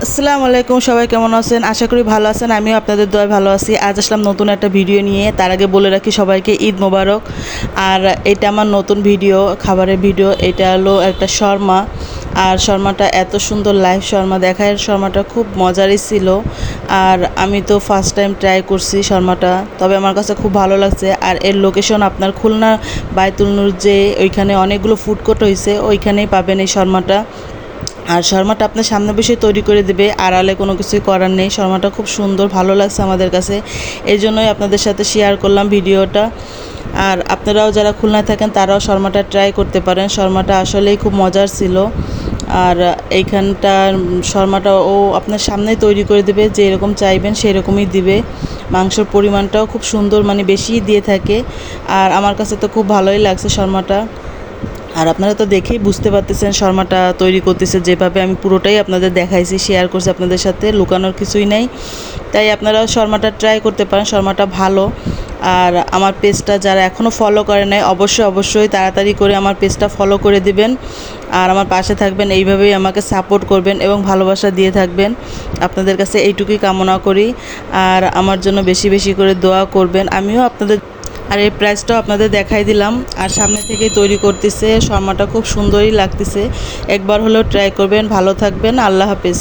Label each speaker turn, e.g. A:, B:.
A: আসসালামু আলাইকুম, সবাই কেমন আছেন? আশা করি ভালো আছেন। আমিও আপনাদের দোয়ায় ভালো আছি। আজ আসলাম নতুন একটা ভিডিও নিয়ে। তার আগে বলে রাখি সবাইকে ঈদ মোবারক। আর এটা আমার নতুন ভিডিও, খাবারের ভিডিও। এটা হলো একটা শর্মা। আর শর্মাটা এত সুন্দর লাইভ শর্মা, দেখায় শর্মাটা খুব মজারই ছিল। আর আমি তো ফার্স্ট টাইম ট্রাই করছি শর্মাটা, তবে আমার কাছে খুব ভালো লাগছে। আর এর লোকেশন আপনার খুলনা বায়তুল নূর, যে ওইখানে অনেকগুলো ফুড কোর্ট হয়েছে, ওইখানেই পাবেন এই শর্মাটা। আর শর্মাটা আপনার সামনে বসে তৈরি করে দেবে, আড়ালে কোনো কিছুই করার নেই। শর্মাটা খুব সুন্দর, ভালো লাগছে আমাদের কাছে, এই জন্যই আপনাদের সাথে শেয়ার করলাম ভিডিওটা। আর আপনারাও যারা খুলনায় থাকেন তারাও শর্মাটা ট্রাই করতে পারেন। শর্মাটা আসলেই খুব মজার ছিল। আর এইখানটার শর্মাটা ও আপনার সামনেই তৈরি করে দেবে, যে এরকম চাইবেন সেই রকমই দিবে। মাংসের পরিমাণটাও খুব সুন্দর, মানে বেশিই দিয়ে থাকে। আর আমার কাছে তো খুব ভালোই লাগছে শর্মাটা। আর আপনারা তো দেখেই বুঝতে পারতেছেন শর্মাটা তৈরি করতেছে যেভাবে, আমি পুরোটাই আপনাদের দেখাইছি, শেয়ার করছি আপনাদের সাথে, লুকানোর কিছুই নাই। তাই আপনারাও শর্মাটা ট্রাই করতে পারেন, শর্মাটা ভালো। আর আমার পেজটা যারা এখনও ফলো করে নাই, অবশ্যই তাড়াতাড়ি করে আমার পেজটা ফলো করে দিবেন। আর আমার পাশে থাকবেন, এইভাবেই আমাকে সাপোর্ট করবেন এবং ভালোবাসা দিয়ে থাকবেন। আপনাদের কাছে এইটুকুই কামনা করি। আর আমার জন্য বেশি বেশি করে দোয়া করবেন। আমিও আপনাদের, আর এই প্রাইসটাও আপনাদের দেখাই দিলাম। আর সামনে থেকেই তৈরি করতেছে, শর্মাটা খুব সুন্দরই লাগতেছে। একবার হলেও ট্রাই করবেন। ভালো থাকবেন। আল্লাহ হাফেজ।